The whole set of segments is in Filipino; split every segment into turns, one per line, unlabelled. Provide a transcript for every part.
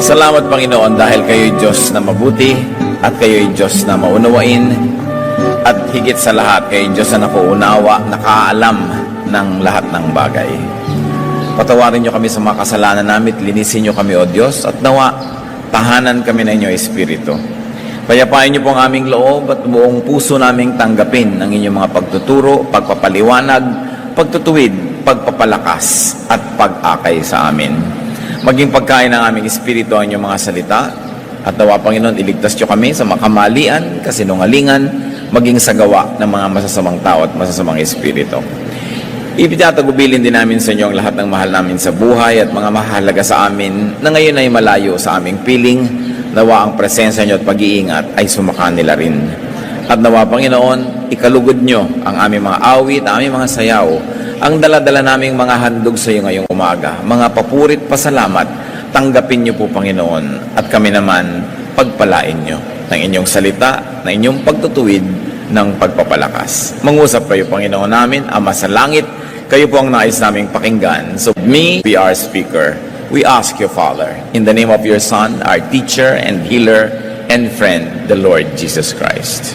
Salamat, Panginoon, dahil kayo'y Diyos na mabuti at kayo'y Diyos na maunawain at higit sa lahat, kayo'y Diyos na nakuunawa, nakaalam ng lahat ng bagay. Patawarin niyo kami sa mga kasalanan namin, linisin niyo kami, O Diyos, at nawa, tahanan kami ng inyong Espiritu. Payapain niyo po ang aming loob at buong puso naming tanggapin ang inyong mga pagtuturo, pagpapaliwanag, pagtutuwid, pagpapalakas at pag-akay sa amin. Maging pagkain ng aming Espiritu ang inyong mga salita at nawa, Panginoon, iligtas niyo kami sa makamalian, kasinungalingan, maging sa gawa ng mga masasamang tao at masasamang Espiritu. Ipinatagubilin din namin sa inyo ang lahat ng mahal namin sa buhay at mga mahalaga sa amin na ngayon ay malayo sa aming piling. Nawa ang presensya niyo at pag-iingat ay sumakanila rin. At nawa, Panginoon, ikalugod niyo ang aming mga awit, ang aming mga sayaw, ang daladala naming mga handog sa iyo ngayong umaga, mga papurit, pasalamat, tanggapin niyo po, Panginoon, at kami naman pagpalain niyo ng inyong salita, ng inyong pagtutuwid, ng pagpapalakas. Mangusap kayo, Panginoon namin, Ama sa langit, kayo po ang nais naming pakinggan. So me, be our speaker. We ask you, Father, in the name of your Son, our teacher and healer and friend, the Lord Jesus Christ.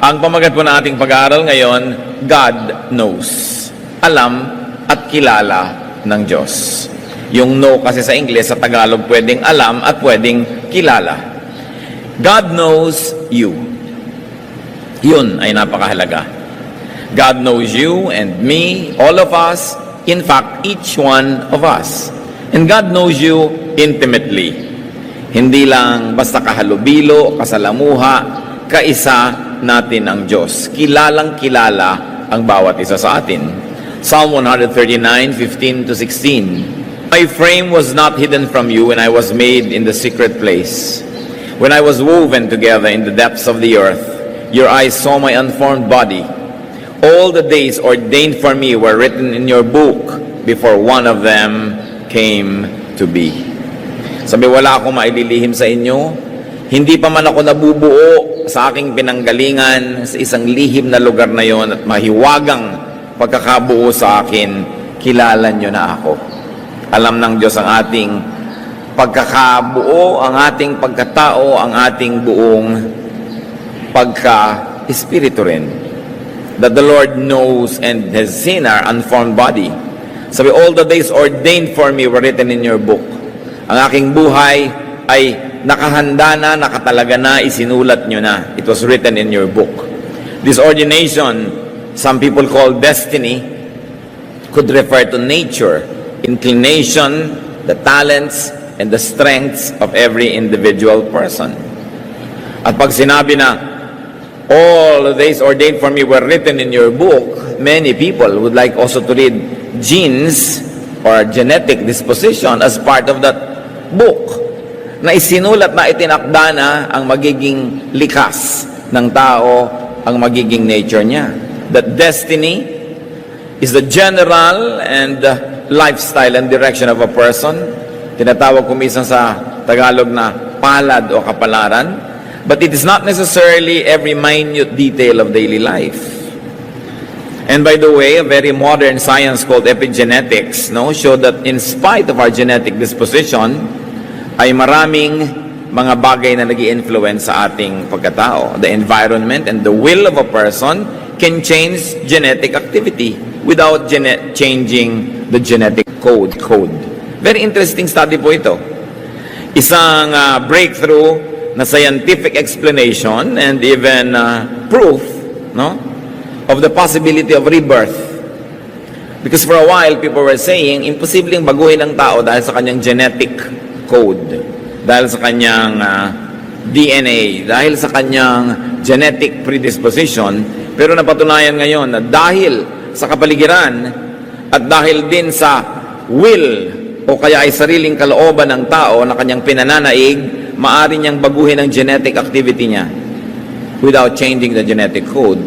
Ang pamagat po na ating pag-aaral ngayon, God knows. Alam at kilala ng Diyos. Yung know kasi sa English, sa Tagalog, pwedeng alam at pwedeng kilala. God knows you. Yun ay napakahalaga. God knows you and me, all of us, in fact, each one of us. And God knows you intimately. Hindi lang basta kahalubilo, kasalamuha, kaisa natin ang Diyos. Kilalang kilala ang bawat isa sa atin. Psalm 139:15-16. My frame was not hidden from you when I was made in the secret place. When I was woven together in the depths of the earth, your eyes saw my unformed body. All the days ordained for me were written in your book before one of them came to be. Sabi, wala akong maililihim sa inyo. Hindi pa man ako nabubuo sa aking pinanggalingan sa isang lihim na lugar na yon at mahiwagang pagkakabuo sa akin, kilala nyo na ako. Alam ng Diyos ang ating pagkakabuo, ang ating pagkatao, ang ating buong pagka-espiritu rin. That the Lord knows and has seen our unformed body. Sabi, all the days ordained for me were written in your book. Ang aking buhay ay nakahanda na, nakatalaga na, isinulat nyo na. It was written in your book. This ordination, some people call destiny, could refer to nature, inclination, the talents, and the strengths of every individual person. At pag sinabi na, all the days ordained for me were written in your book, many people would like also to read genes or genetic disposition as part of that book na isinulat na itinakda na ang magiging likas ng tao, ang magiging nature niya. That destiny is the general and lifestyle and direction of a person. Tinatawag ko minsan sa Tagalog na palad o kapalaran. But it is not necessarily every minute detail of daily life. And by the way, a very modern science called epigenetics showed that in spite of our genetic disposition, ay maraming mga bagay na nag-i-influence sa ating pagkatao. The environment and the will of a person can change genetic activity without changing the genetic code. Very interesting study po ito. Isang breakthrough na scientific explanation and even proof of the possibility of rebirth. Because for a while, people were saying, imposibleng baguhin ang tao dahil sa kanyang genetic code, dahil sa kanyang DNA, dahil sa kanyang genetic predisposition. Pero napatunayan ngayon na dahil sa kapaligiran at dahil din sa will o kaya ay sariling kalooban ng tao na kanyang pinananaig, maaari niyang baguhin ang genetic activity niya without changing the genetic code.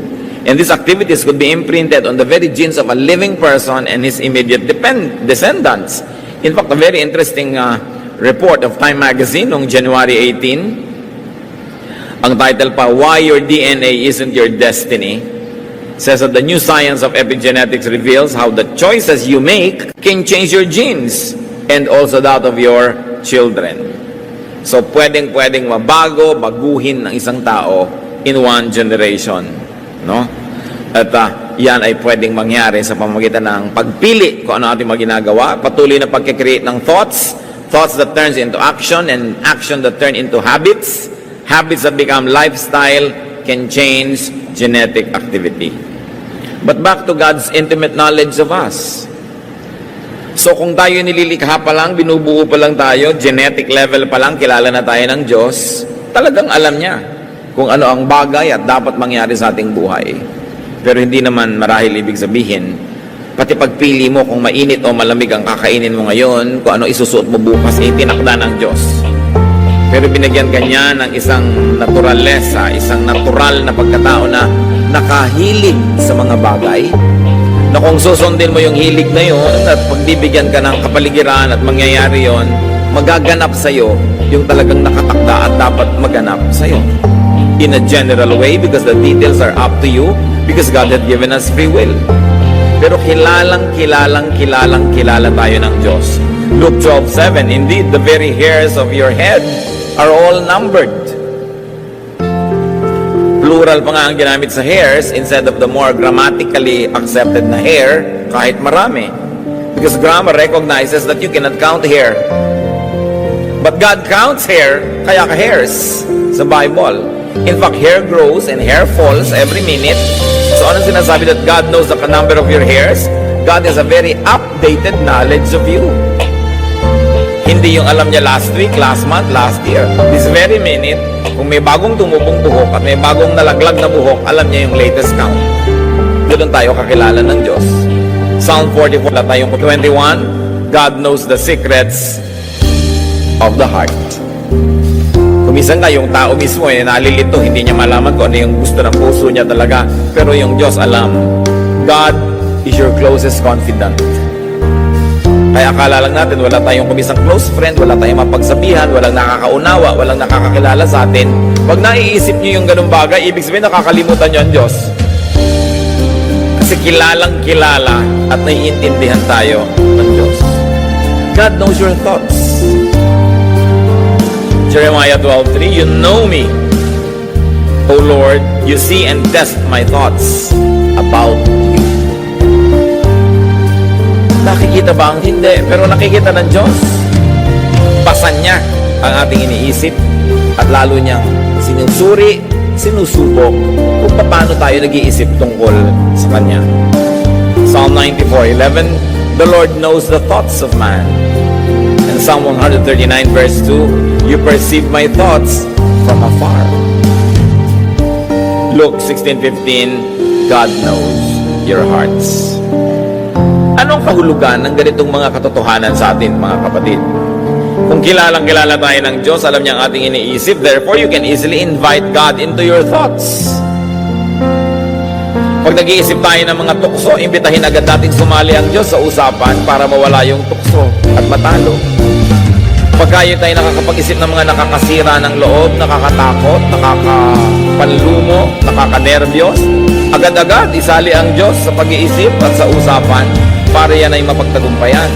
And these activities could be imprinted on the very genes of a living person and his immediate descendants. In fact, a very interesting report of Time Magazine noong January 18, ang title pa, Why Your DNA Isn't Your Destiny, says that the new science of epigenetics reveals how the choices you make can change your genes and also that of your children. So, pwedeng mabago, baguhin ng isang tao in one generation. No? At yan ay pwedeng mangyari sa pamamagitan ng pagpili kung ano ating mga ginagawa, patuloy na pagkikreate ng thoughts that turns into action, and action that turn into habits, habits that become lifestyle, can change genetic activity. But back to God's intimate knowledge of us. So kung tayo nililikha pa lang, binubuo pa lang tayo, genetic level pa lang, kilala na tayo ng Diyos, talagang alam niya kung ano ang bagay at dapat mangyari sa ating buhay. Pero hindi naman marahil ibig sabihin, pati pagpili mo kung mainit o malamig ang kakainin mo ngayon, kung ano isusuot mo bukas, tinakda ng Diyos. Pero binigyan ka niya ng isang naturalesa, isang natural na pagkatao na nakahilig sa mga bagay, na kung susundin mo yung hilig na yun at pagbibigyan ka ng kapaligiran at mangyayari yon, magaganap sa'yo yung talagang nakatakda at dapat maganap sa'yo. In a general way, because the details are up to you, because God had given us free will. Pero kilala tayo ng Diyos. Luke 12:7, indeed, the very hairs of your head are all numbered. Plural pa nga ang ginamit sa hairs instead of the more grammatically accepted na hair, kahit marami. Because grammar recognizes that you cannot count hair. But God counts hair, kaya ka hairs sa Bible. In fact, hair grows and hair falls every minute. So anong sinasabi that God knows the number of your hairs? God has a very updated knowledge of you. Hindi yung alam niya last week, last month, last year. This very minute, kung may bagong tumubong buhok at may bagong nalaglag na buhok, alam niya yung latest count. Doon tayo kakilala ng Diyos. Psalm 44, tayong 21, God knows the secrets of the heart. Kumisan ka, yung tao mismo nalilito, hindi niya malaman kung ano yung gusto ng puso niya talaga. Pero yung Diyos alam. God is your closest confidant. Kaya akala lang natin, wala tayong kumisang close friend, wala tayong mapagsabihan, walang nakakaunawa, walang nakakakilala sa atin. Pag naiisip niyo yung ganung bagay, ibig sabihin nakakalimutan niyo ang Diyos. Kasi kilalang kilala at naiintindihan tayo ng Diyos. God knows your thoughts. Jeremiah 12:3, you know me, O Lord, you see and test my thoughts about you. Nakikita ba ang hindi? Pero nakikita ng Diyos. Basan niya ang ating iniisip at lalo niyang sinusuri, sinusubok kung paano tayo nag-iisip tungkol sa Kanya. Psalm 94:11, the Lord knows the thoughts of man. And Psalm 139 verse 2, you perceive my thoughts from afar. Luke 16:15, God knows your hearts. Anong kahulugan ng ganitong mga katotohanan sa atin, mga kapatid? Kung kilalang kilala tayo ng Diyos, alam niya ang ating iniisip, therefore you can easily invite God into your thoughts. Pag nag-iisip tayo ng mga tukso, imbitahin agad natin sumali ang Diyos sa usapan para mawala yung tukso at matalo. Pagka tayo nakakapag-isip ng mga nakakasira ng loob, nakakatakot, nakakapanlumo, nakakanervyos, agad-agad isali ang Diyos sa pag-iisip at sa usapan para yan ay mapagtagumpayan.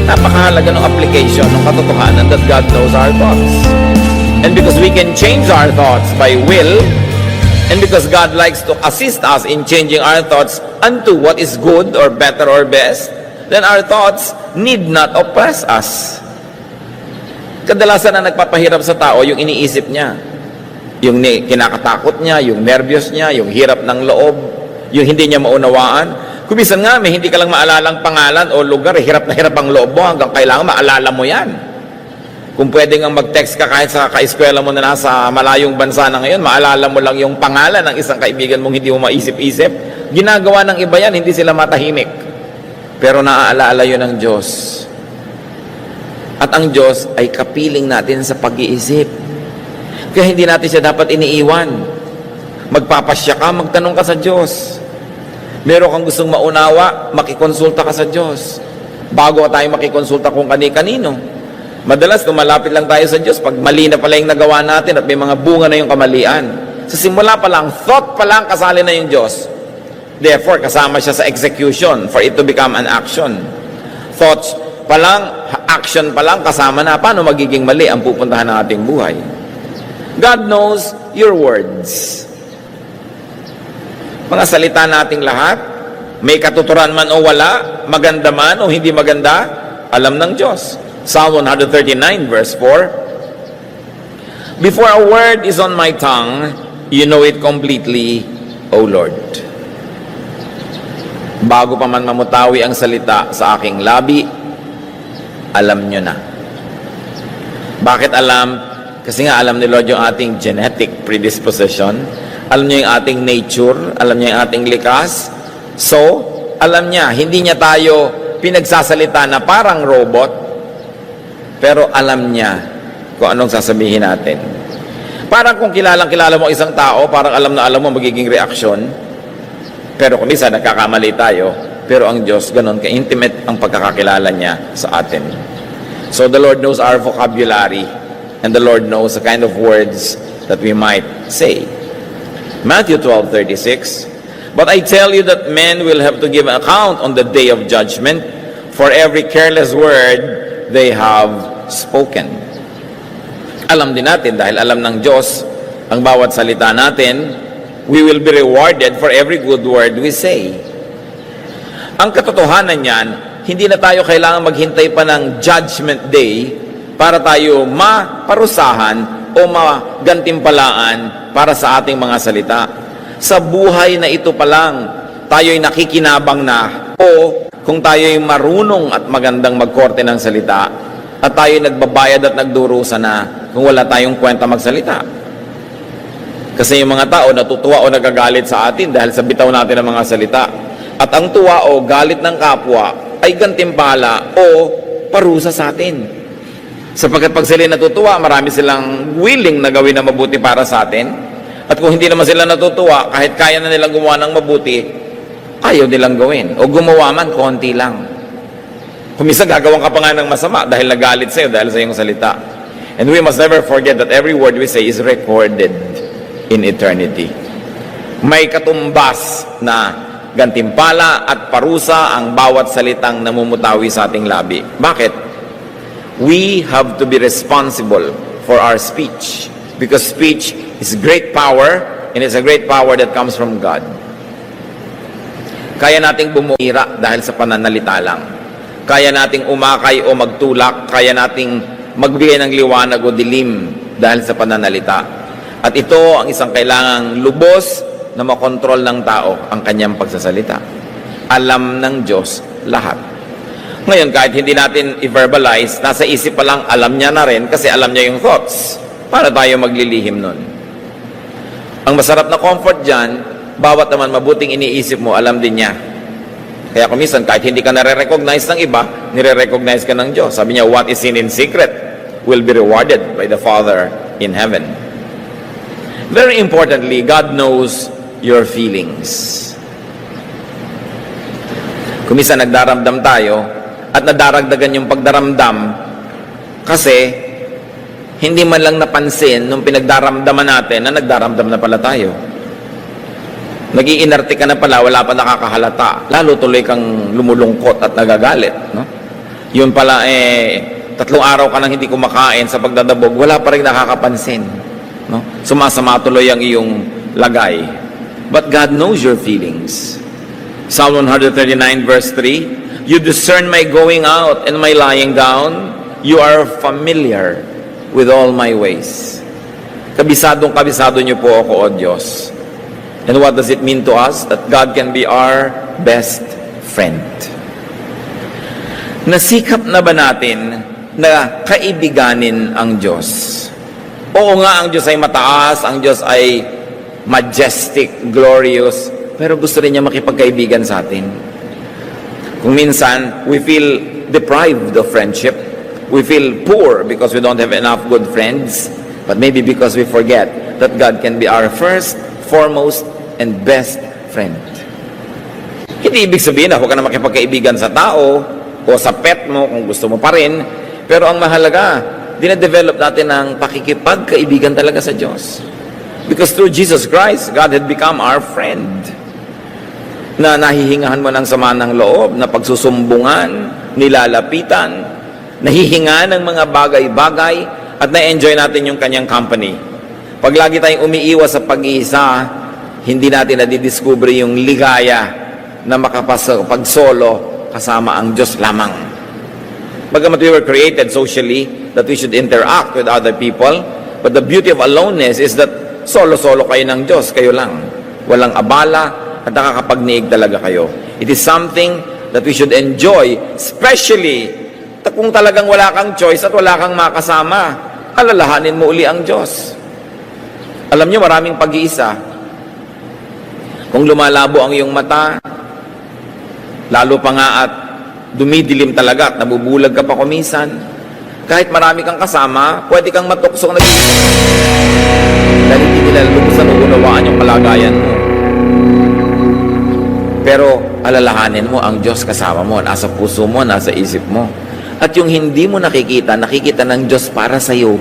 Napakahalaga ng application ng katotohanan that God knows our thoughts. And because we can change our thoughts by will, and because God likes to assist us in changing our thoughts unto what is good or better or best, then our thoughts need not oppress us. Kadalasan na nagpapahirap sa tao yung iniisip niya. Yung kinakatakot niya, yung nervyos niya, yung hirap ng loob, yung hindi niya maunawaan. Kumisan nga, may hindi ka lang maalalang pangalan o lugar, hirap na hirap ang loob mo hanggang kailangan maalala mo yan. Kung pwede nga mag-text ka kahit sa kaeskwela mo na nasa malayong bansa na ngayon, maalala mo lang yung pangalan ng isang kaibigan mong hindi mo maisip-isip. Ginagawa ng iba yan, hindi sila matahimik. Pero naaalala yun ng Diyos. At ang Diyos ay kapiling natin sa pag-iisip. Kaya hindi natin siya dapat iniiwan. Magpapasya ka, magtanong ka sa Diyos. Meron kang gustong maunawa, makikonsulta ka sa Diyos. Bago tayo makikonsulta kung kani-kanino. Madalas, lumalapit lang tayo sa Diyos pag mali na pala yung nagawa natin at may mga bunga na yung kamalian. Sa simula pa lang, thought pa lang, kasali na yung Diyos. Therefore, kasama siya sa execution for it to become an action. Thoughts pa lang, action pa lang, kasama na, paano magiging mali ang pupuntahan ng ating buhay? God knows your words. Mga salita nating lahat, may katuturan man o wala, maganda man o hindi maganda, alam ng Diyos. Psalm 139 verse 4, before a word is on my tongue, you know it completely, O Lord. Bago pa man mamutawi ang salita sa aking labi, alam nyo na. Bakit alam? Kasi nga alam ni Lord yung ating genetic predisposition, alam niya yung ating nature, alam niya yung ating likas. So, alam niya, hindi niya tayo pinagsasalita na parang robot, pero alam niya kung anong sasabihin natin. Parang kung kilala mo isang tao, parang alam na alam mo magiging reaksyon, pero kung minsan nagkakamali tayo, pero ang Diyos, ganun ka-intimate ang pagkakakilala niya sa atin. So the Lord knows our vocabulary, and the Lord knows the kind of words that we might say. Matthew 12:36, but I tell you that men will have to give account on the day of judgment for every careless word they have spoken. Alam din natin, dahil alam ng Diyos ang bawat salita natin, we will be rewarded for every good word we say. Ang katotohanan niyan, hindi na tayo kailangan maghintay pa ng judgment day para tayo maparusahan o magantimpalaan para sa ating mga salita. Sa buhay na ito pa lang, tayo'y nakikinabang na, o kung tayo'y marunong at magandang magkorte ng salita, at tayo'y nagbabayad at nagdurusa na kung wala tayong kwenta magsalita. Kasi yung mga tao natutuwa o nagagalit sa atin dahil sa bitaw natin ng mga salita. At ang tuwa o galit ng kapwa ay gantimpala o parusa sa atin. Sapagkat pag sila natutuwa, marami silang willing na gawin na mabuti para sa atin. At kung hindi naman sila natutuwa, kahit kaya na nilang gumawa ng mabuti, ayaw nilang gawin. O gumawa man, konti lang. Kung minsan gagawin ka pa nga ng masama dahil nagalit sa'yo, dahil sa iyong salita. And we must never forget that every word we say is recorded in eternity. May katumbas na gantimpala at parusa ang bawat salitang namumutawi sa ating labi. Bakit? We have to be responsible for our speech, because speech is great power, and it's a great power that comes from God. Kaya nating bumira dahil sa pananalita lang. Kaya nating umakay o magtulak, kaya nating magbigay ng liwanag o dilim dahil sa pananalita. At ito ang isang kailangang lubos na makontrol ng tao, ang kanyang pagsasalita. Alam ng Diyos lahat. Ngayon, kahit hindi natin i-verbalize, nasa isip pa lang, alam niya na rin kasi alam niya yung thoughts. Para tayo maglilihim nun? Ang masarap na comfort dyan, bawat naman mabuting iniisip mo, alam din niya. Kaya kung minsan, kahit hindi ka nare-recognize ng iba, nire-recognize ka ng Diyos. Sabi niya, what is seen in secret will be rewarded by the Father in heaven. Very importantly, God knows your feelings. Kung minsan nagdaramdam tayo at nadaragdagan yung pagdaramdam kasi hindi man lang napansin nung pinagdaramdaman natin na nagdaramdam na pala tayo. Nag-iinarte ka na pala, wala pa nakakahalata. Lalo tuloy kang lumulungkot at nagagalit. No? Yun pala, 3 araw ka nang hindi kumakain sa pagdadabog, wala pa rin nakakapansin. No? Sumasama tuloy ang iyong lagay. But God knows your feelings. Psalm 139 verse 3, you discern my going out and my lying down. You are familiar with all my ways. Kabisado niyo po ako, O Diyos. And what does it mean to us? That God can be our best friend. Nasikap na ba natin na kaibiganin ang Diyos? Oo nga, ang Diyos ay mataas, ang Diyos ay majestic, glorious, pero gusto rin niya makipagkaibigan sa atin. Kung minsan, we feel deprived of friendship, we feel poor because we don't have enough good friends, but maybe because we forget that God can be our first, foremost, and best friend. Hindi ibig sabihin na huwag ka na makipagkaibigan sa tao o sa pet mo kung gusto mo pa rin, pero ang mahalaga, dinadevelop natin ang pakikipagkaibigan talaga sa Diyos. Because through Jesus Christ, God had become our friend. Na nahihingahan mo ng sama ng loob, na pagsusumbungan, nilalapitan, nahihinga ng mga bagay-bagay, at na-enjoy natin yung kanyang company. Pag lagi tayong umiiwas sa pag-iisa, hindi natin nadidiscover yung ligaya na makapag-solo kasama ang Diyos lamang. Bagamat we were created socially, that we should interact with other people, but the beauty of aloneness is that solo-solo kayo ng Diyos, kayo lang. Walang abala at nakakapagniig talaga kayo. It is something that we should enjoy, especially kung talagang wala kang choice at wala kang makasama, alalahanin mo uli ang Diyos. Alam niyo, maraming pag-iisa. Kung lumalabo ang iyong mata, lalo pa nga at dumidilim talaga at nabubulag ka pa kumisan, kahit marami kang kasama, pwede kang matuksok na dahil hindi nila lumusan o unawaan yung kalagayan mo. Pero alalahanin mo ang Diyos kasama mo, nasa puso mo, nasa isip mo. At yung hindi mo nakikita, nakikita ng Diyos para sa iyo.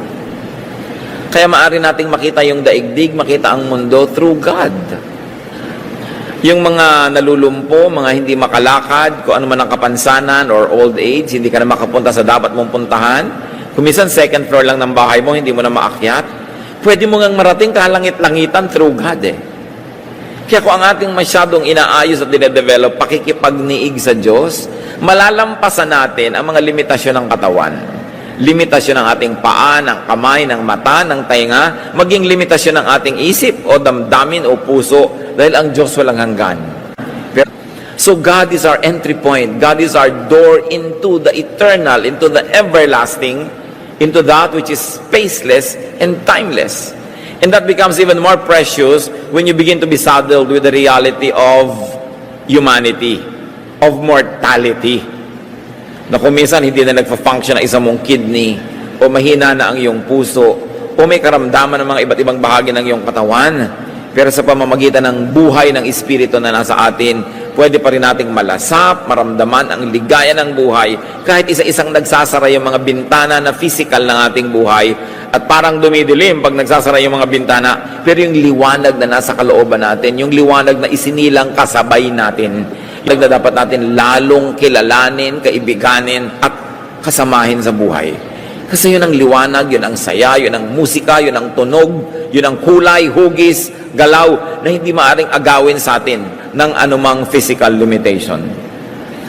Kaya maaari nating makita yung daigdig, makita ang mundo through God. Yung mga nalulumpo, mga hindi makalakad, kung ano man ang kapansanan or old age, hindi ka na makapunta sa dapat mong puntahan. Kung minsan second floor lang ng bahay mo, hindi mo na maakyat. Pwede mo ngang marating kalangit-langitan through God eh. Kaya kung ang ating masyadong inaayos at dinedevelop, pakikipagniig sa Diyos, malalampasan natin ang mga limitasyon ng katawan. Limitasyon ng ating paa, ng kamay, ng mata, ng tainga, maging limitasyon ng ating isip o damdamin o puso dahil ang Diyos walang hanggan. So God is our entry point. God is our door into the eternal, into the everlasting, into that which is spaceless and timeless. And that becomes even more precious when you begin to be saddled with the reality of humanity, of mortality. Na kung minsan hindi na nagfa-function ang isang mong kidney, o mahina na ang iyong puso, o may karamdaman ng mga iba't ibang bahagi ng iyong katawan, pero sa pamamagitan ng buhay ng Espiritu na nasa atin, pwede pa rin nating malasap, maramdaman ang ligaya ng buhay, kahit isa-isang nagsasara yung mga bintana na physical ng ating buhay, at parang dumidilim pag nagsasara yung mga bintana, pero yung liwanag na nasa kalooban natin, yung liwanag na isinilang kasabay natin, yung na dapat natin lalong kilalanin, kaibiganin, at kasamahin sa buhay. Kasi yun ang liwanag, yun ang saya, yun ang musika, yun ang tunog, yun ang kulay, hugis, galaw, na hindi maaring agawin sa atin ng anumang physical limitation.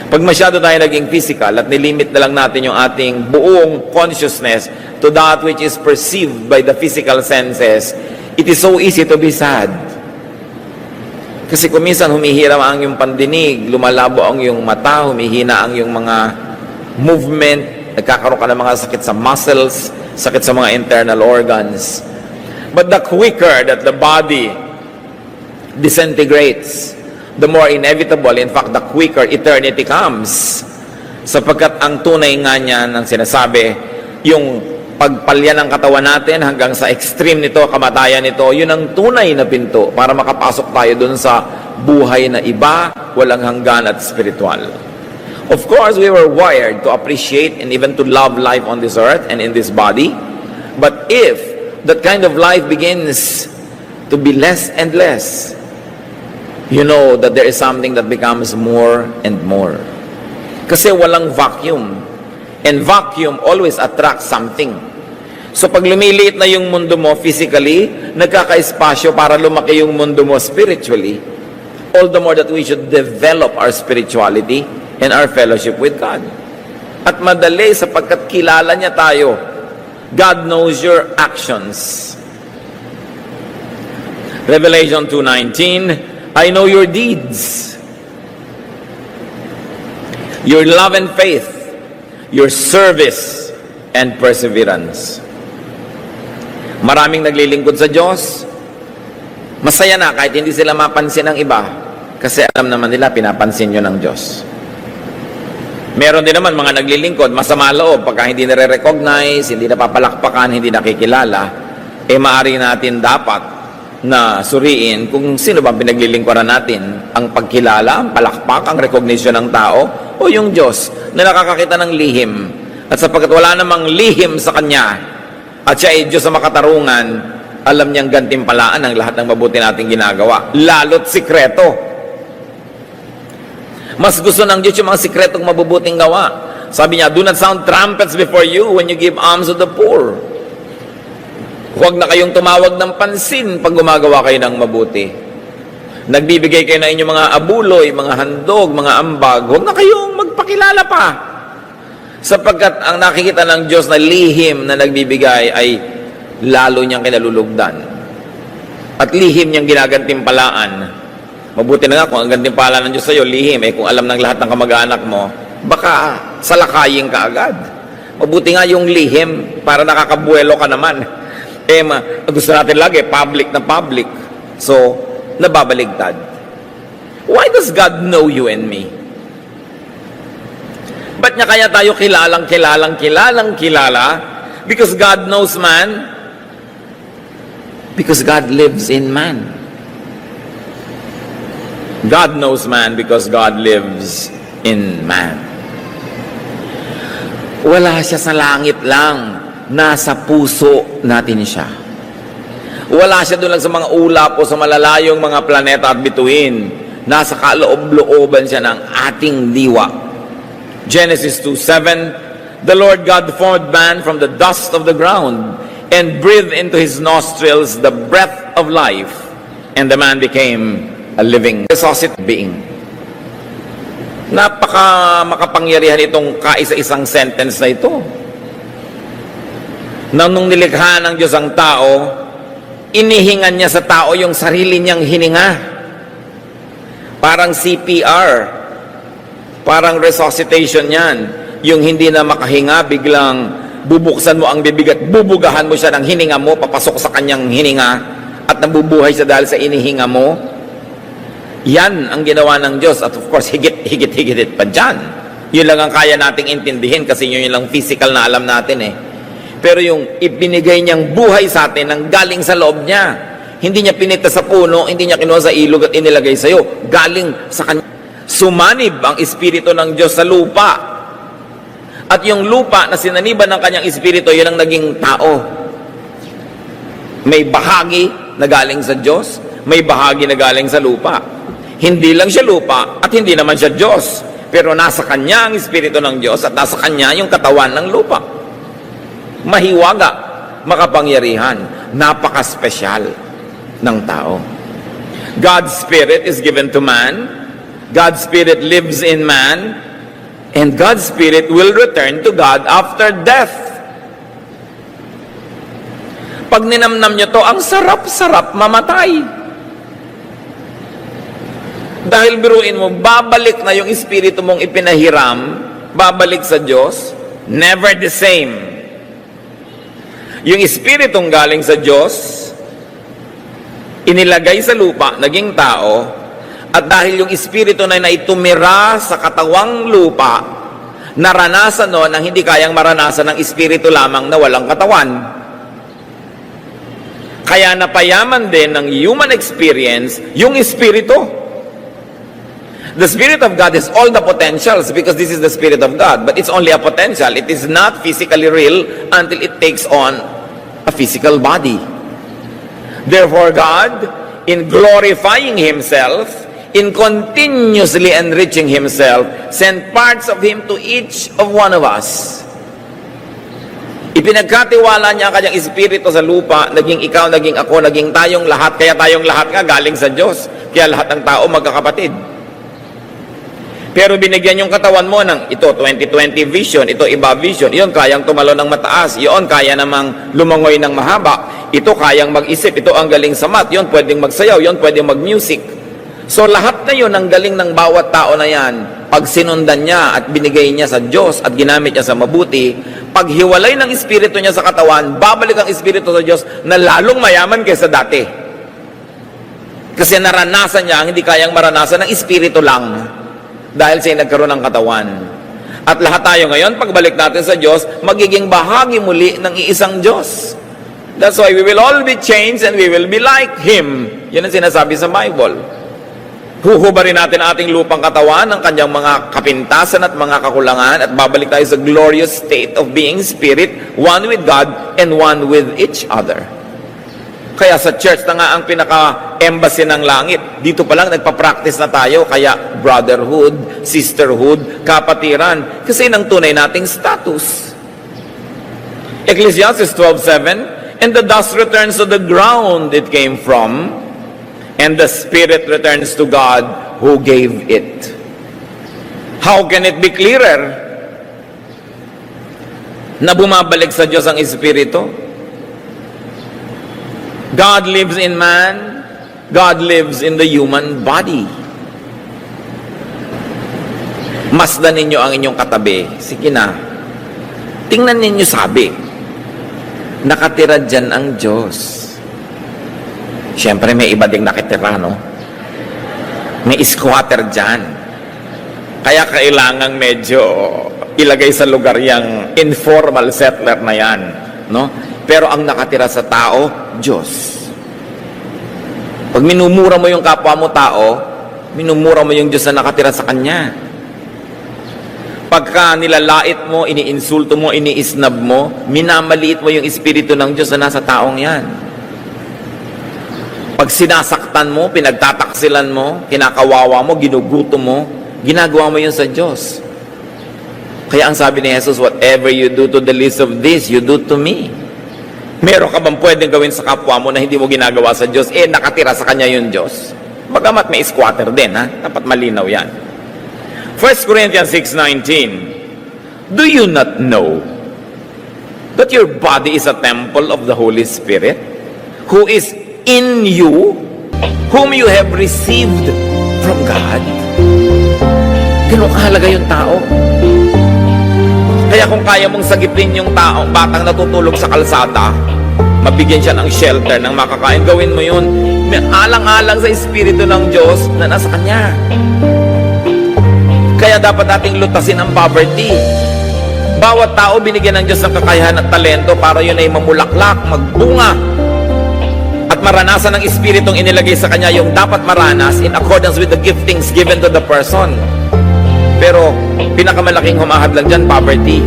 Pag masyado tayo naging physical at nilimit na lang natin yung ating buong consciousness to that which is perceived by the physical senses, it is so easy to be sad. Kasi kung minsan humihiram ang iyong pandinig, lumalabo ang iyong mata, humihina ang iyong mga movement, nagkakaroon ka ng mga sakit sa muscles, sakit sa mga internal organs. But the quicker that the body disintegrates, the more inevitable, in fact, the quicker eternity comes. Sapagkat ang tunay nga niya ng sinasabi, yung pagpalya ng katawan natin hanggang sa extreme nito, kamatayan nito, yun ang tunay na pinto para makapasok tayo dun sa buhay na iba, walang hanggan at spiritual. Of course, we were wired to appreciate and even to love life on this earth and in this body. But if that kind of life begins to be less and less, you know that there is something that becomes more and more. Kasi walang vacuum. And vacuum always attracts something. So pag lumiliit na yung mundo mo physically, nagkaka-espasyo para lumaki yung mundo mo spiritually. All the more that we should develop our spirituality and our fellowship with God. At madali sapagkat kilala niya tayo. God knows your actions. Revelation 2:19, I know your deeds, your love and faith, your service and perseverance. Maraming naglilingkod sa Diyos, masaya na kahit hindi sila mapansin ng iba, kasi alam naman nila pinapansin nyo ng Diyos. Meron din naman mga naglilingkod, masama loob, pagka hindi nare-recognize, hindi napapalakpakan, hindi nakikilala, maaari natin dapat na suriin kung sino bang pinaglilingkuran natin, ang pagkilala, ang palakpak, ang recognition ng tao, o yung Diyos na nakakakita ng lihim. At sapagkat wala namang lihim sa Kanya, at siya ay Diyos sa makatarungan, alam niyang gantimpalaan ang lahat ng mabuti nating ginagawa, lalo't sikreto. Mas gusto ng Diyos yung mga sikretong mabubuting gawa. Sabi niya, do not sound trumpets before you when you give alms to the poor. Huwag na kayong tumawag ng pansin pag gumagawa kayo ng mabuti. Nagbibigay kayo na inyong mga abuloy, mga handog, mga ambag, huwag na kayong magpakilala pa. Sapagkat ang nakikita ng Diyos na lihim na nagbibigay ay lalo niyang kinalulugdan. At lihim niyang ginagantimpalaan. Mabuti na nga kung ang gantimpala ng Diyos sa'yo, lihim, kung alam ng lahat ng kamag-anak mo, baka salakayin ka agad. Mabuti nga yung lihim, para nakakabuelo ka naman. Gusto natin lagi, public na public. So, nababaligtad. Why does God know you and me? Ba't niya kaya tayo kilala? Because God knows man. Because God lives in man. God knows man because God lives in man. Wala siya sa langit lang. Nasa puso natin siya. Wala siya doon lang sa mga ulap o sa malalayong mga planeta at bituin. Nasa kaloob-looban siya ng ating diwa. Genesis 2:7, the Lord God formed man from the dust of the ground and breathed into his nostrils the breath of life, and the man became a living resuscitate being. Napaka makapangyarihan itong kaisa-isang sentence na ito. Nung nilikha ng Diyos ang tao, inihingan niya sa tao yung sarili niyang hininga. Parang CPR, parang resuscitation yan. Yung hindi na makahinga, biglang bubuksan mo ang bibig at bubugahan mo siya ng hininga mo, papasok sa kanyang hininga, at nabubuhay siya dahil sa inihinga mo. Yan ang ginawa ng Diyos. At of course, higit pa dyan. Yun lang ang kaya nating intindihin kasi yun lang physical na alam natin Pero yung ibinigay niyang buhay sa atin nang galing sa loob niya. Hindi niya pinita sa puno, hindi niya kinuha sa ilog at inilagay sa iyo. Galing sa kanya. Sumanib ang Espiritu ng Diyos sa lupa. At yung lupa na sinaniban ng kanyang Espiritu, yun ang naging tao. May bahagi na galing sa Diyos, may bahagi na galing sa lupa. Hindi lang siya lupa at hindi naman siya Diyos. Pero nasa kanya ang Espiritu ng Diyos at nasa kanya yung katawan ng lupa. Mahiwaga, makapangyarihan, napaka-special ng tao. God's Spirit is given to man. God's Spirit lives in man. And God's Spirit will return to God after death. Pag ninamnam nyo to, ang sarap-sarap mamatay. Dahil biruin mo, babalik na yung espiritu mong ipinahiram, babalik sa Diyos, never the same. Yung espiritong galing sa Diyos, inilagay sa lupa, naging tao, at dahil yung espiritu na naitumira sa katawang lupa, naranasan nun ang hindi kayang maranasan ng espiritu lamang na walang katawan. Kaya napayaman din ng human experience yung espiritu. The Spirit of God is all the potentials because this is the Spirit of God. But it's only a potential. It is not physically real until it takes on a physical body. Therefore, God, in glorifying Himself, in continuously enriching Himself, sent parts of Him to each of one of us. Ipinagkatiwala niya ang kanyang Espiritu sa lupa, naging ikaw, naging ako, naging tayong lahat. Kaya tayong lahat nga galing sa Diyos. Kaya lahat ng tao magkakapatid. Pero binigyan yung katawan mo ng ito 20/20 vision, ito iba vision, iyon kayang tumalon ng mataas, iyon kaya namang lumangoy ng mahaba, ito kayang mag-isip, ito ang galing sa math, iyon pwedeng magsayaw, iyon pwedeng mag-music. So lahat na yun, ang galing ng bawat tao na yan, pag sinundan niya at binigay niya sa Diyos at ginamit niya sa mabuti, pag hiwalay ng espiritu niya sa katawan, babalik ang espiritu sa Diyos na lalong mayaman kaysa dati. Kasi naranasan niya ang hindi kayang maranasan ng espiritu lang. Dahil siya nagkaroon ng katawan. At lahat tayo ngayon, pagbalik natin sa Diyos, magiging bahagi muli ng iisang Diyos. That's why we will all be changed and we will be like Him. Yan ang sinasabi sa Bible. Huhubarin natin ating lupang katawan ng kanyang mga kapintasan at mga kakulangan at babalik tayo sa glorious state of being spirit, one with God and one with each other. Kaya sa church na nga ang pinaka embassy ng langit. Dito pa lang nagpa-practice na tayo, kaya brotherhood, sisterhood, kapatiran. Kasi ng tunay nating status. Ecclesiastes 12:7, and the dust returns to the ground it came from, and the spirit returns to God who gave it. How can it be clearer na bumabalik sa Diyos ang Espiritu? God lives in man, God lives in the human body. Masdan ninyo ang inyong katabi. Sige na. Tingnan ninyo sabi. Nakatira dyan ang Diyos. Siyempre may iba ding nakitira, no? May squatter dyan. Kaya kailangan medyo ilagay sa lugar yung informal settler na yan, no? Pero ang nakatira sa tao, Diyos. Pag minumura mo yung kapwa mo tao, minumura mo yung Diyos na nakatira sa Kanya. Pagka nilalait mo, iniinsulto mo, iniisnab mo, minamaliit mo yung Espiritu ng Diyos na nasa taong yan. Pag sinasaktan mo, pinagtataksilan mo, kinakawawa mo, ginuguto mo, ginagawa mo yun sa Diyos. Kaya ang sabi ni Jesus, whatever you do to the least of this, you do to me. Meron ka bang pwedeng gawin sa kapwa mo na hindi mo ginagawa sa Diyos? Nakatira sa Kanya yung Diyos. Bagamat may squatter din, ha? Dapat malinaw yan. 1 Corinthians 6:19, do you not know that your body is a temple of the Holy Spirit, who is in you, whom you have received from God? Ganun kahalaga yung tao. Kaya kung kaya mong sagipin yung taong batang natutulog sa kalsada, mabigyan siya ng shelter, ng makakain, gawin mo yun. May alang-alang sa Espiritu ng Diyos na nasa Kanya. Kaya dapat nating lutasin ang poverty. Bawat tao binigyan ng Diyos ng kakayahan at talento para yun ay mamulaklak, magbunga, at maranasan ng Espiritong inilagay sa Kanya yung dapat maranas in accordance with the giftings given to the person. Pero pinakamalaking humahadlang dyan, poverty.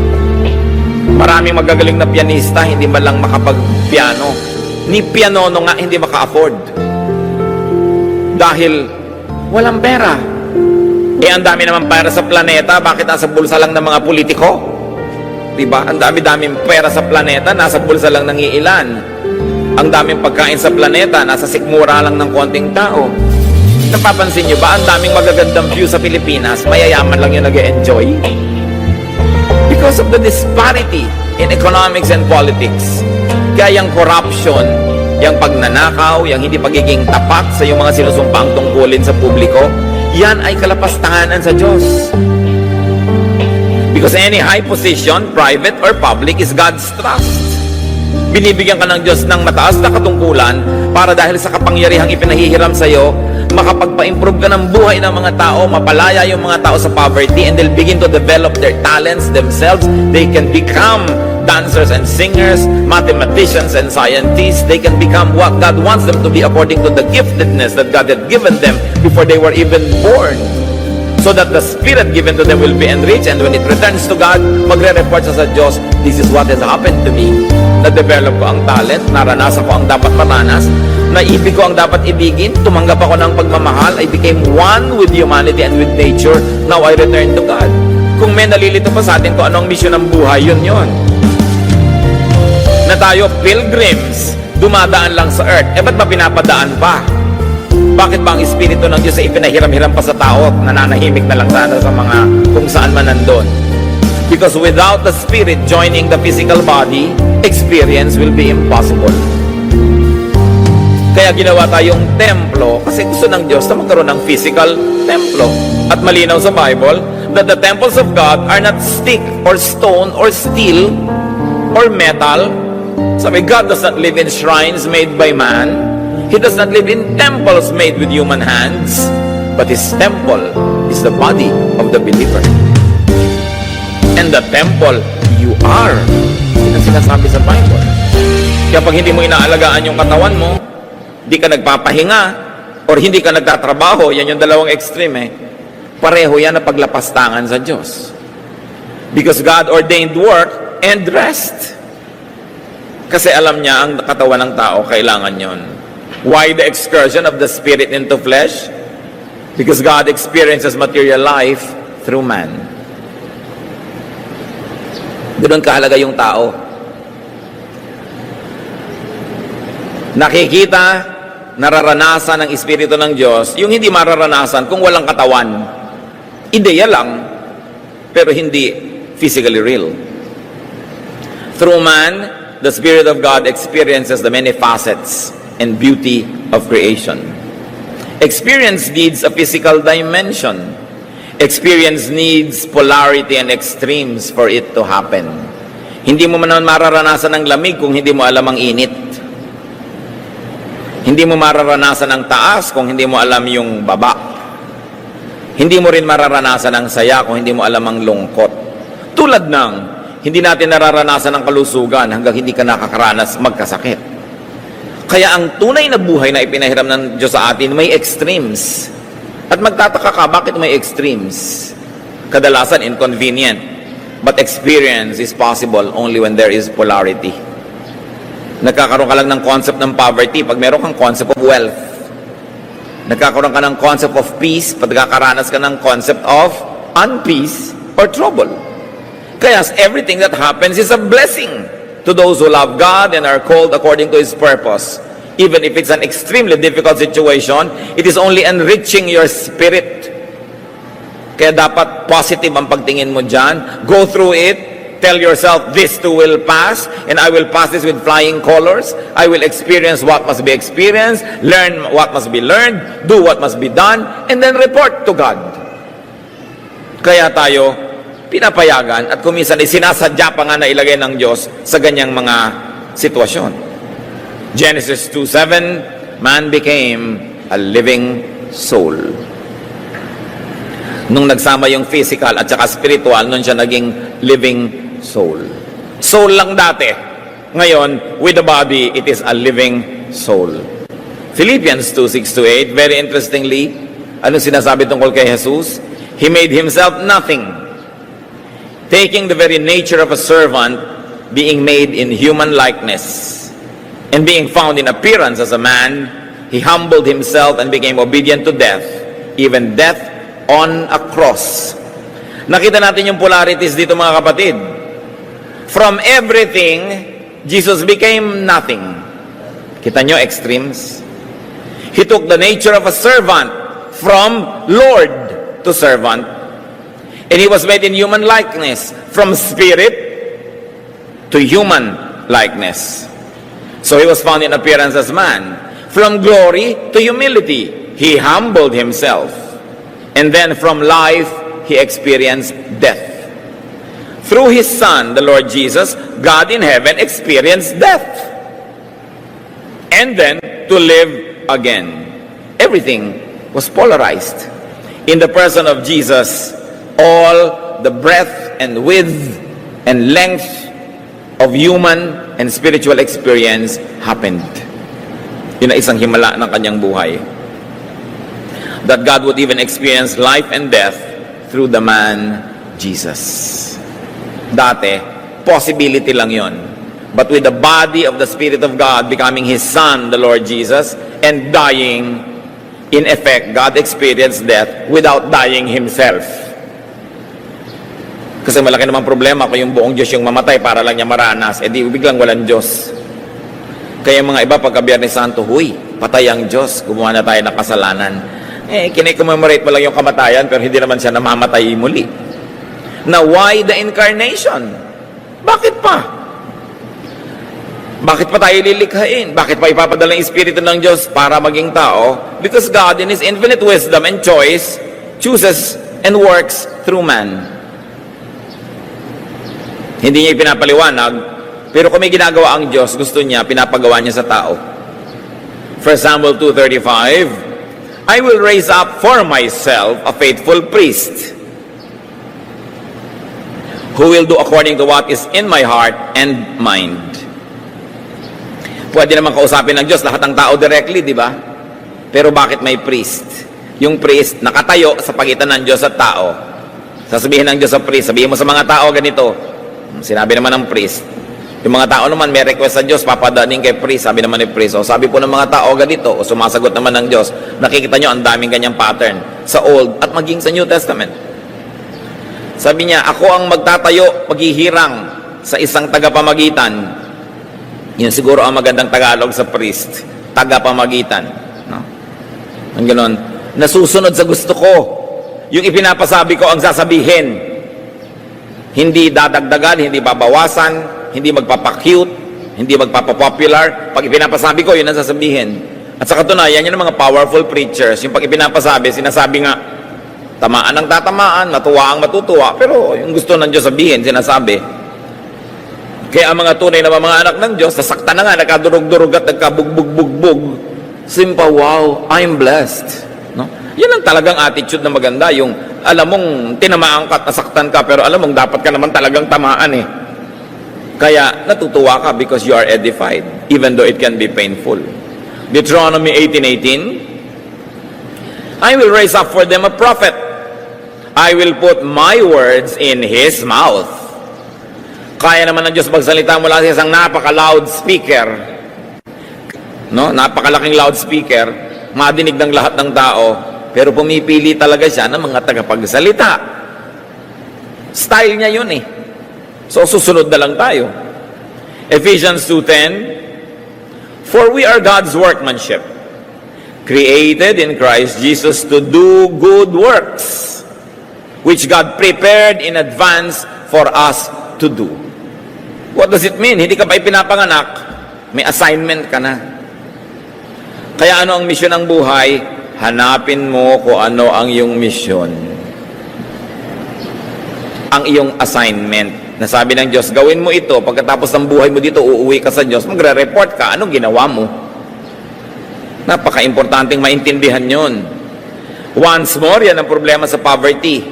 Maraming magagaling na pianista, hindi man lang makapag-piano. Ni pianono nga, hindi maka-afford. Dahil walang pera. Ang dami naman pera sa planeta, bakit nasa bulsa lang ng mga politiko? Diba? Ang dami-daming pera sa planeta, nasa bulsa lang ng iilan. Ang daming pagkain sa planeta, nasa sikmura lang ng konting tao. Napapansin nyo ba, ang daming magagandang view sa Pilipinas, mayayaman lang yung nag-e-enjoy? Because of the disparity in economics and politics. Kaya yung corruption, yung pagnanakaw, yung hindi pagiging tapat sa yung mga sinusumpang tungkulin sa publiko, yan ay kalapastanganan sa Diyos. Because any high position, private or public, is God's trust. Binibigyan ka ng Diyos ng mataas na katungkulan para dahil sa kapangyarihang ipinahihiram sa iyo, makapagpa-improve ka ng buhay ng mga tao, mapalaya yung mga tao sa poverty, and they'll begin to develop their talents themselves. They can become dancers and singers, mathematicians and scientists. They can become what God wants them to be according to the giftedness that God had given them before they were even born. So that the Spirit given to them will be enriched, and when it returns to God, magre-report siya sa Diyos, this is what has happened to me. Na-develop ko ang talent, naranasan ko ang dapat maranas, naibig ko ang dapat ibigin, tumanggap ako ng pagmamahal, I became one with humanity and with nature, now I return to God. Kung may nalilito pa sa atin kung anong misyon ng buhay, yun. Na tayo pilgrims, dumadaan lang sa earth. Ba't ba pinapadaan pa? Bakit ba ang Espiritu ng Diyos ay ipinahiram-hiram pa sa tao at nananahimik na lang sana sa mga kung saan man nandun? Because without the Spirit joining the physical body, experience will be impossible. Kaya ginawa tayong templo kasi gusto ng Diyos na magkaroon ng physical templo. At malinaw sa Bible that the temples of God are not stick or stone or steel or metal. Sabi, God does not live in shrines made by man. He does not live in temples made with human hands, but His temple is the body of the believer. And the temple, you are. Yan ang sinasabi sa Bible. Kaya pag hindi mo inaalagaan yung katawan mo, hindi ka nagpapahinga, or hindi ka nagtatrabaho, yan yung dalawang extreme pareho yan na paglapastangan sa Diyos. Because God ordained work and rest. Kasi alam niya ang katawan ng tao, kailangan yon. Why the excursion of the spirit into flesh? Because God experiences material life through man. Doon kahalaga yung tao. Nakikita, nararanasan ng Espiritu ng Diyos, yung hindi mararanasan kung walang katawan. Ideya lang, pero hindi physically real. Through man, the Spirit of God experiences the many facets and beauty of creation. Experience needs a physical dimension. Experience needs polarity and extremes for it to happen. Hindi mo man mararanasan ng lamig kung hindi mo alam ang init. Hindi mo mararanasan ang taas kung hindi mo alam yung baba. Hindi mo rin mararanasan ang saya kung hindi mo alam ang lungkot. Tulad ng, hindi natin nararanasan ang kalusugan hanggang hindi ka nakakaranas magkasakit. Kaya ang tunay na buhay na ipinahiram ng Diyos sa atin, may extremes. At magtataka ka, bakit may extremes? Kadalasan inconvenient. But experience is possible only when there is polarity. Nagkakaroon ka lang ng concept ng poverty pag meron kang concept of wealth. Nagkakaroon ka ng concept of peace pag nakakaranas ka ng concept of unpeace or trouble. Kaya everything that happens is a blessing to those who love God and are called according to His purpose. Even if it's an extremely difficult situation, it is only enriching your spirit. Kaya dapat positive ang pagtingin mo dyan. Go through it. Tell yourself, this too will pass, and I will pass this with flying colors. I will experience what must be experienced, learn what must be learned, do what must be done, and then report to God. Kaya tayo, pinapayagan at kuminsan sinasadya pa nga na ilagay ng Diyos sa ganyang mga sitwasyon. Genesis 2:7, man became a living soul. Nung nagsama yung physical at saka spiritual, nun siya naging living soul. Soul lang dati. Ngayon, with the body, it is a living soul. Philippians 2:6-8, very interestingly, ano sinasabi tungkol kay Jesus? He made himself nothing, taking the very nature of a servant, being made in human likeness. And being found in appearance as a man, he humbled himself and became obedient to death, even death on a cross. Nakita natin yung polarities dito mga kapatid. From everything, Jesus became nothing. Kita nyo, extremes? He took the nature of a servant from Lord to servant. And he was made in human likeness, from spirit to human likeness. So he was found in appearance as man. From glory to humility, he humbled himself. And then from life, he experienced death. Through his Son, the Lord Jesus, God in heaven experienced death. And then to live again. Everything was polarized. In the person of Jesus, all the breadth and width and length of human and spiritual experience happened. Yun ang isang himala ng kanyang buhay. That God would even experience life and death through the man Jesus. Dati, possibility lang yon. But with the body of the Spirit of God becoming His Son, the Lord Jesus, and dying, in effect, God experienced death without dying Himself. Kasi malaki namang problema kung yung buong Diyos yung mamatay para lang niya maranas, di biglang walang Diyos. Kaya mga iba pagka Biyernes Santo, huy, patay ang Diyos, gumawa na tayo ng kasalanan. Kinicommemorate mo lang yung kamatayan, pero hindi naman siya namamatay muli. Now, why the incarnation? Bakit pa? Bakit pa tayo lilikhain? Bakit pa ipapadala ng Espiritu ng Diyos para maging tao? Because God, in His infinite wisdom and choice, chooses and works through man. Hindi niya ipinapaliwanag, pero kung may ginagawa ang Diyos, gusto niya, pinapagawa niya sa tao. 1 Samuel 2:35, I will raise up for myself a faithful priest who will do according to what is in my heart and mind. Pwede naman kausapin ng Diyos lahat ng tao directly, di ba? Pero bakit may priest? Yung priest nakatayo sa pagitan ng Diyos at tao. Sasabihin ng Diyos sa priest, sabihin mo sa mga tao ganito. Sinabi naman ng priest, Yung mga tao naman may request sa Diyos, papadaning kay priest. Sabi naman ni priest, sabi po ng mga tao ganito, o sumasagot naman ng Diyos. Nakikita nyo, ang daming ganyang pattern sa Old at maging sa New Testament. Sabi niya, ako ang magtatayo, maghihirang sa isang tagapamagitan. Yun siguro ang magandang Tagalog sa priest. Tagapamagitan. No? Ang gano'n. Nasusunod sa gusto ko. Yung ipinapasabi ko ang sasabihin. Hindi dadagdagan, hindi babawasan, hindi magpapacute, hindi magpapapopular. Pag ipinapasabi ko, yun ang sasabihin. At sa katunayan, yun ang mga powerful preachers. Yung pag ipinapasabi, sinasabi nga, tamaan ang tatamaan, matuwa ang matutuwa, pero yung gusto ng Diyos sabihin, sinasabi. Kaya ang mga tunay na mga anak ng Diyos, nasakta na nga, nagkadurog-durog at nagkabugbog-bugbog. Simpa, wow, I'm blessed. No? Yan ang talagang attitude na maganda, yung alam mong tinamaan ka at nasaktan ka, pero alam mong dapat ka naman talagang tamaan eh. Kaya natutuwa ka because you are edified, even though it can be painful. Deuteronomy 18:18, I will raise up for them a prophet. I will put my words in his mouth. Kaya naman ng Diyos magsalita mula sa isang napaka-loudspeaker. No? Napakalaking loudspeaker, madinig ng lahat ng tao, pero pumipili talaga siya ng mga tagapagsalita. Style niya yun eh. So, susunod na lang tayo. Ephesians 2:10, for we are God's workmanship, created in Christ Jesus to do good works, which God prepared in advance for us to do. What does it mean? Hindi ka pa ipinapanganak, may assignment ka na. Kaya ano ang misyon ng buhay? Hanapin mo kung ano ang iyong misyon. Ang iyong assignment. Nasabi ng Diyos, gawin mo ito, pagkatapos ng buhay mo dito, uuwi ka sa Diyos, magre-report ka, anong ginawa mo? Napaka-importanting maintindihan yon. Once more, yan ang problema sa poverty.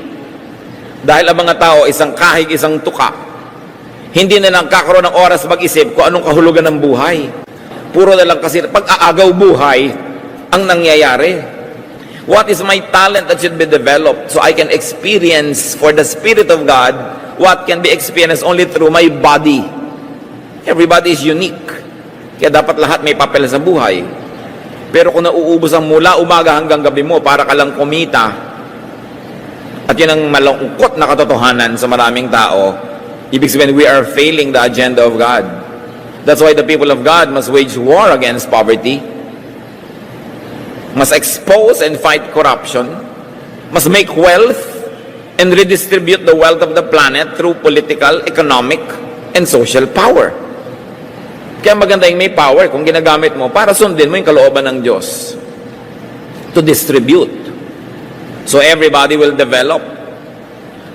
Dahil ang mga tao, isang kahig, isang tuka, hindi na lang kakaroon ng oras mag-isip kung anong kahulugan ng buhay. Puro na lang kasi pag-aagaw buhay ang nangyayari. What is my talent that should be developed so I can experience for the Spirit of God what can be experienced only through my body? Everybody is unique. Kaya dapat lahat may papel sa buhay. Pero kung nauubos ang mula umaga hanggang gabi mo para ka lang kumita, at yun ang malungkot na katotohanan sa maraming tao, ibig sabihin we are failing the agenda of God. That's why the people of God must wage war against poverty, must expose and fight corruption, must make wealth and redistribute the wealth of the planet through political, economic, and social power. Kaya maganda yung may power kung ginagamit mo para sundin mo yung kalooban ng Diyos to distribute. So everybody will develop.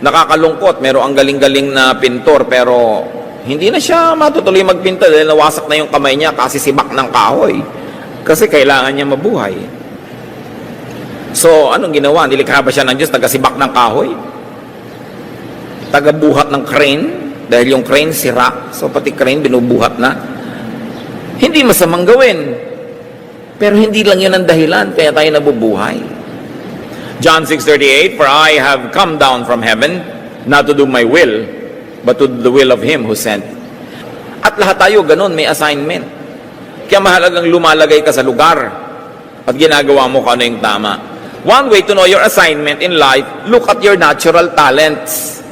Nakakalungkot, meron ang galing-galing na pintor pero hindi na siya matutuloy magpinta dahil nawasak na yung kamay niya kasi sibak ng kahoy. Kasi kailangan niya mabuhay. So, anong ginawa? Nilikha ba siya ng Diyos? Taga-sibak ng kahoy? Taga-buhat ng crane? Dahil yung crane sira. So, pati crane binubuhat na. Hindi masamang gawin. Pero hindi lang yun ang dahilan. Kaya tayo nabubuhay. John 6:38, for I have come down from heaven, not to do my will, but to do the will of Him who sent. At lahat tayo ganun, may assignment. Kaya mahalagang lumalagay ka sa lugar at ginagawa mo kung ano yung tama. One way to know your assignment in life, look at your natural talents.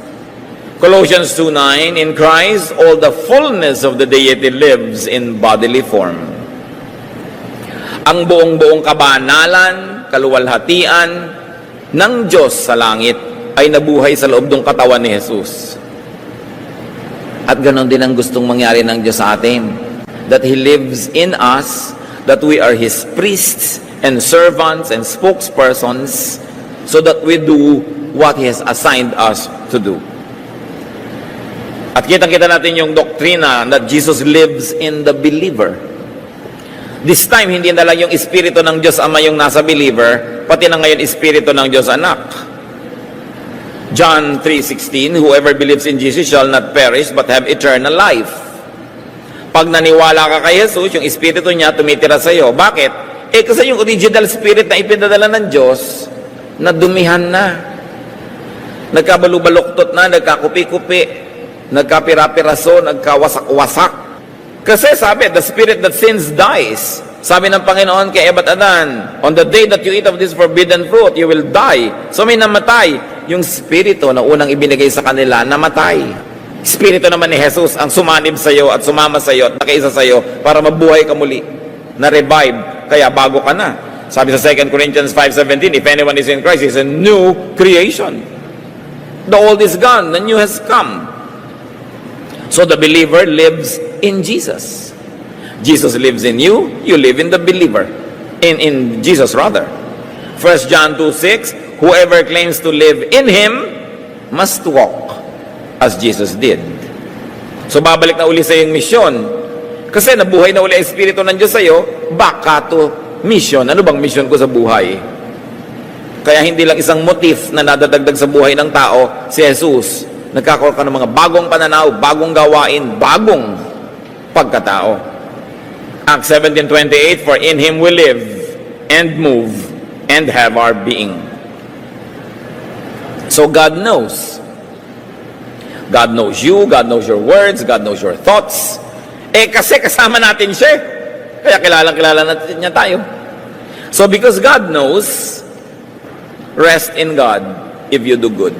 Colossians 2:9, in Christ, all the fullness of the deity lives in bodily form. Ang buong-buong kabanalan, kaluwalhatian ng Diyos sa langit ay nabuhay sa loob ng katawan ni Jesus. At ganon din ang gustong mangyari ng Diyos sa atin. That He lives in us, that we are His priests and servants and spokespersons so that we do what He has assigned us to do. At kitang-kita natin yung doktrina that Jesus lives in the believer. This time, hindi na lang yung Espiritu ng Diyos Ama yung nasa believer, pati na ngayon Espiritu ng Diyos Anak. John 3:16, whoever believes in Jesus shall not perish but have eternal life. Pag naniwala ka kay Jesus, yung Espiritu niya tumitira sa iyo. Bakit? Kasi yung original spirit na ipinadala ng Diyos, nadumihan na. Nagkabalubaluktot na, nagkakupi-kupi. nagkapira-piraso, nagkawasak-wasak. Kasi sabi, the spirit that sins dies. Sabi ng Panginoon kay Eva at Adan, on the day that you eat of this forbidden fruit, you will die. So may namatay. Yung spirito na unang ibinigay sa kanila, namatay. Spirito naman ni Jesus ang sumanib sa iyo at sumama sa iyo at nakaisa sa iyo para mabuhay ka muli. Na-revive. Kaya bago ka na. Sabi sa 2 Corinthians 5:17, if anyone is in Christ, he is a new creation. The old is gone, the new has come. So the believer lives in Jesus. Jesus lives in you, you live in the believer. In Jesus rather. 1 John 2:6, whoever claims to live in Him must walk as Jesus did. So babalik na uli sa iyong misyon. Kasi nabuhay na uli ang Espiritu ng Diyos sa iyo, baka to mission. Ano bang mission ko sa buhay? Kaya hindi lang isang motif na nadadagdag sa buhay ng tao, si Jesus. Nagkakaroon ka ng mga bagong pananaw, bagong gawain, bagong pagkatao. Acts 17:28, for in Him we live and move and have our being. So God knows. God knows you, God knows your words, God knows your thoughts. Kasi kasama natin siya. Kaya kilala natin niya tayo. So because God knows, rest in God if you do good.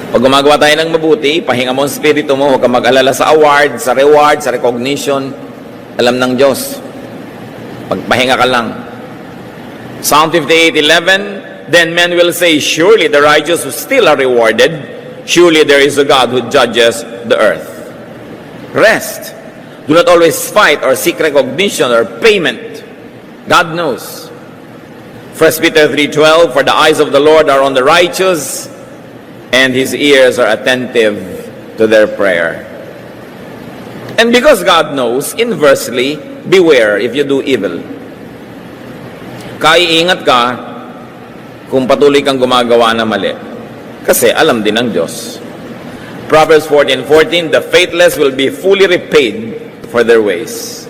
Pag gumagawa tayo ng mabuti, pahinga mo ang spirito mo, huwag ka mag-alala sa award, sa reward, sa recognition. Alam ng Diyos. Pagpahinga ka lang. Psalm 58:11, then men will say, surely the righteous still are rewarded. Surely there is a God who judges the earth. Rest. Do not always fight or seek recognition or payment. God knows. 1 Peter 3:12, for the eyes of the Lord are on the righteous, and His ears are attentive to their prayer. And because God knows, inversely, beware if you do evil. Kaiingat ka kung patuloy kang gumagawa na mali. Kasi alam din ng Diyos. Proverbs 14:14, the faithless will be fully repaid for their ways.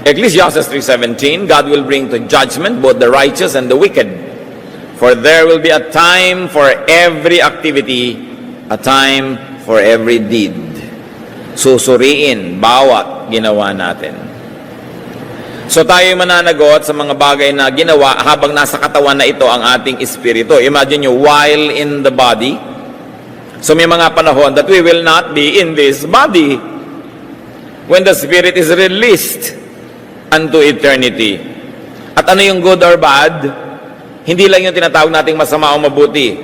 Ecclesiastes 3:17, God will bring to judgment both the righteous and the wicked. For there will be a time for every activity, a time for every deed. Susuriin bawat ginawa natin. So tayo mananagot sa mga bagay na ginawa habang nasa katawan na ito ang ating espiritu. Imagine nyo, while in the body. So may mga panahon that we will not be in this body when the spirit is released unto eternity. At ano yung good or bad? Hindi lang yung tinatawag nating masama o mabuti.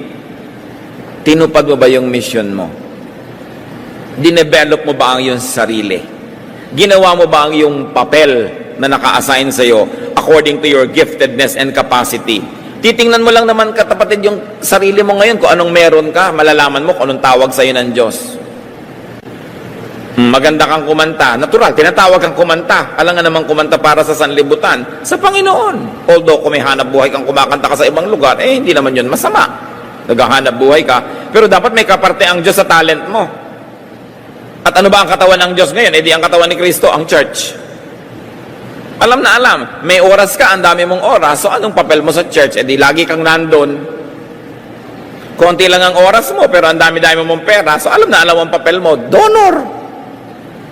Tinupad mo ba yung mission mo? Dinevelop mo ba ang iyong sarili? Ginawa mo ba ang iyong papel na naka-assign sa iyo according to your giftedness and capacity? Titingnan mo lang naman kapatid yung sarili mo ngayon kung anong meron ka, malalaman mo kung anong tawag sa iyo ng Diyos. Maganda kang kumanta. Natural, tinatawag kang kumanta. Alam nga namang kumanta para sa sanlibutan. Sa Panginoon. Although kung may hanap buhay kang kumakanta ka sa ibang lugar, hindi naman yun masama. Naghahanap buhay ka. Pero dapat may kaparte ang Diyos sa talent mo. At ano ba ang katawan ng Diyos ngayon? Di ang katawan ni Kristo, ang church. Alam na alam. May oras ka, ang dami mong oras. So anong papel mo sa church? Di lagi kang nandun. Konti lang ang oras mo, pero ang dami-dami mong pera. So alam na alam ang papel mo. Donor.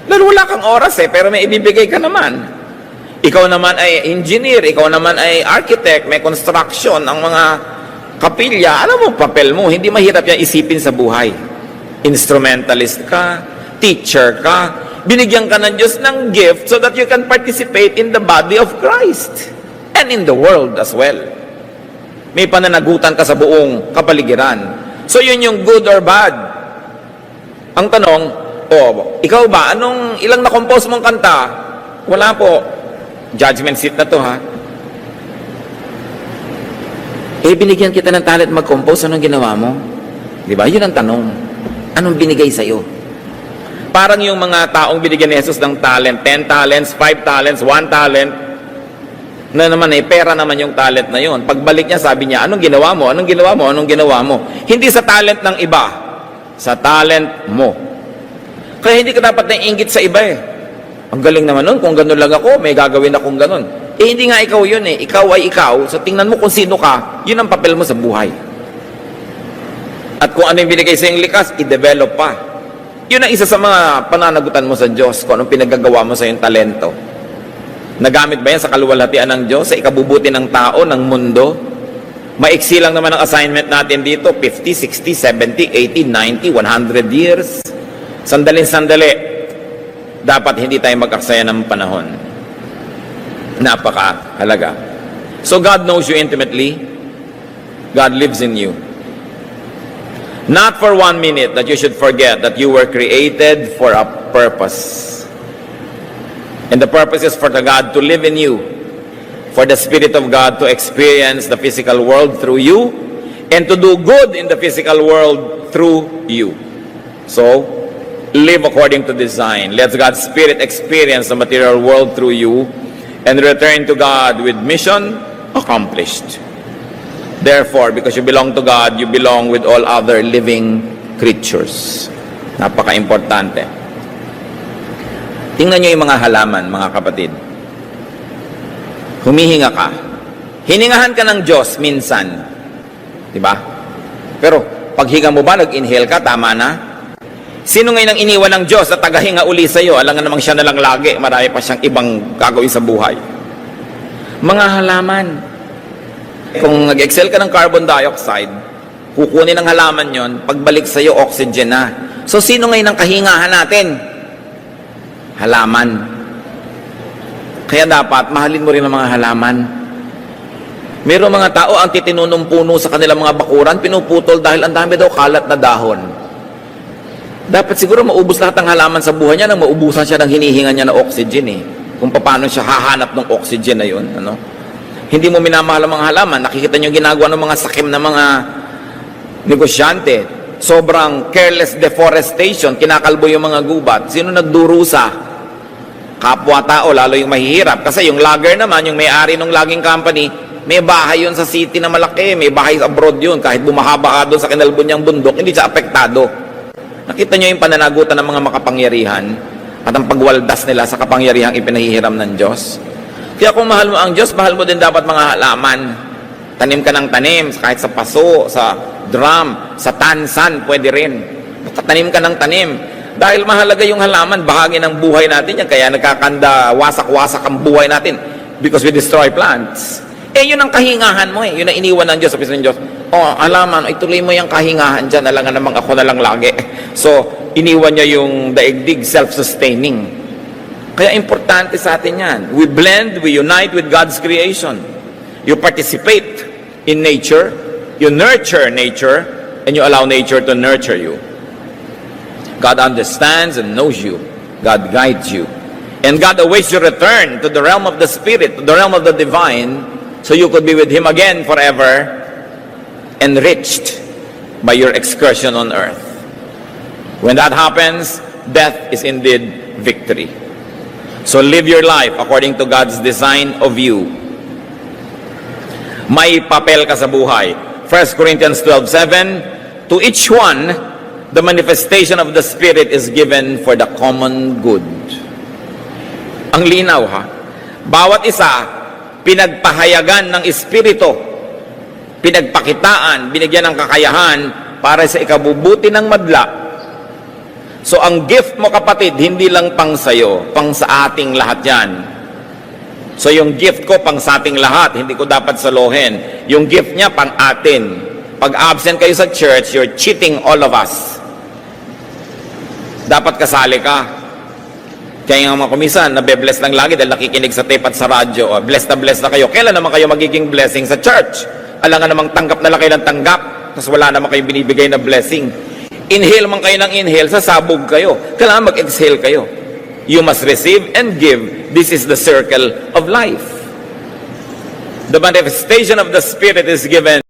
Lalo wala kang oras pero may ibibigay ka naman. Ikaw naman ay engineer, ikaw naman ay architect, may construction, ang mga kapilya. Alam mo, papel mo, hindi mahirap yan isipin sa buhay. Instrumentalist ka, teacher ka, binigyan ka ng Diyos ng gift so that you can participate in the body of Christ and in the world as well. May pananagutan ka sa buong kapaligiran. So yun yung good or bad. Ang tanong, ikaw ba, ilang na-compose mong kanta? Wala po. Judgment seat na to, ha? Binigyan kita ng talent mag-compose, anong ginawa mo? Di ba? Yun ang tanong. Anong binigay sa'yo? Parang yung mga taong binigyan ni Jesus ng talent, 10 talents, 5 talents, 1 talent, na naman pera naman yung talent na yun. Pagbalik niya, sabi niya, anong ginawa mo? Anong ginawa mo? Anong ginawa mo? Hindi sa talent ng iba, sa talent mo. Kaya hindi ka dapat naiinggit sa iba Ang galing naman nun, kung ganun lang ako, may gagawin akong ganun. Hindi nga ikaw yun Ikaw ay ikaw. So tingnan mo kung sino ka, yun ang papel mo sa buhay. At kung ano yung binigay sa yung likas, i-develop pa. Yun ang isa sa mga pananagutan mo sa Diyos, kung anong pinagagawa mo sa yung talento. Nagamit ba yan sa kaluwalhatian ng Diyos, sa ikabubuti ng tao, ng mundo? Maiksi lang naman ang assignment natin dito, 50, 60, 70, 80, 90, 100 years. Sandali, dapat hindi tayo mag-aksaya ng panahon. Napakahalaga. So God knows you intimately. God lives in you. Not for 1 minute that you should forget that you were created for a purpose. And the purpose is for the God to live in you, for the Spirit of God to experience the physical world through you, and to do good in the physical world through you. So, live according to design. Let God's Spirit experience the material world through you, and return to God with mission accomplished. Therefore, because you belong to God, you belong with all other living creatures. Napaka-importante. Tingnan nyo yung mga halaman, mga kapatid. Humihinga ka. Hiningahan ka ng Diyos minsan. Diba? Pero, paghinga mo ba, nag-inhale ka, tama na? Sino ngayon ang iniwan ng Diyos na tagahinga uli sa iyo? Alam nga namang siya na lang lagi. Marami pa siyang ibang gagawin sa buhay. Mga halaman. Kung nag-excel ka ng carbon dioxide, kukunin ng halaman yon, pagbalik sa iyo, oxygen na. So, sino ngayon ang kahingahan natin? Halaman. Kaya dapat, mahalin mo rin ang mga halaman. Mayroong mga tao ang titinunong puno sa kanilang mga bakuran, pinuputol dahil ang dami daw kalat na dahon. Dapat siguro maubos lahat ng halaman sa buhay niya nang maubusan siya ng hinihinga niya na oxygen eh. Kung paano siya hahanap ng oxygen na yun. Ano? Hindi mo minamahal ang mga halaman. Nakikita niyo ginagawa ng mga sakim na mga negosyante. Sobrang careless deforestation. Kinakalbo yung mga gubat. Sino nagdurusa? Kapwa-tao, lalo yung mahihirap. Kasi yung logger naman, yung may-ari ng logging company, may bahay yun sa city na malaki. May bahay abroad yun. Kahit bumahaba ka doon sa kinalbon niyang bundok, hindi siya apektado. Nakita niyo yung pananagutan ng mga makapangyarihan at ang pagwaldas nila sa kapangyarihang ipinahihiram ng Diyos. Kaya kung mahal mo ang Diyos, mahal mo din dapat mga halaman. Tanim ka ng tanim, kahit sa paso, sa drum, sa tansan, pwede rin. Tanim ka ng tanim. Dahil mahalaga yung halaman, bahagi ng buhay natin yan. Kaya nagkakanda, wasak-wasak ang buhay natin because we destroy plants. Eh, yun ang kahingahan mo eh. Yun ang iniwan ng Diyos sa piso ng Diyos. Oh, halaman, ituloy mo yung kahingahan dyan. Alangan namang ako na lang lagi. So, iniwan niya yung daigdig, self-sustaining. Kaya importante sa atin yan. We blend, we unite with God's creation. You participate in nature, you nurture nature, and you allow nature to nurture you. God understands and knows you. God guides you. And God awaits your return to the realm of the Spirit, to the realm of the divine, so you could be with Him again forever, enriched by your excursion on earth. When that happens, death is indeed victory. So live your life according to God's design of you. May papel ka sa buhay. 1 Corinthians 12:7, to each one, the manifestation of the Spirit is given for the common good. Ang linaw ha. Bawat isa, pinagpahayagan ng Espiritu, pinagpakitaan, binigyan ng kakayahan para sa ikabubuti ng madla. So ang gift mo kapatid, hindi lang pang sayo, pang sa ating lahat yan. So yung gift ko pang sa ating lahat, hindi ko dapat salohin. Yung gift niya pang atin. Pag absent kayo sa church, you're cheating all of us. Dapat kasali ka. Kaya nga mga kumisan, nabe-bless lang lagi dahil nakikinig sa tape at sa radyo. Blessed na kayo. Kailan naman kayo magiging blessing sa church? Alangan namang tanggap na lang kayo ng tanggap, tapos wala naman kayong binibigay na blessing. Inhale man kayo ng inhale, sasabog kayo. Kailangan mag-exhale kayo. You must receive and give. This is the circle of life. The manifestation of the Spirit is given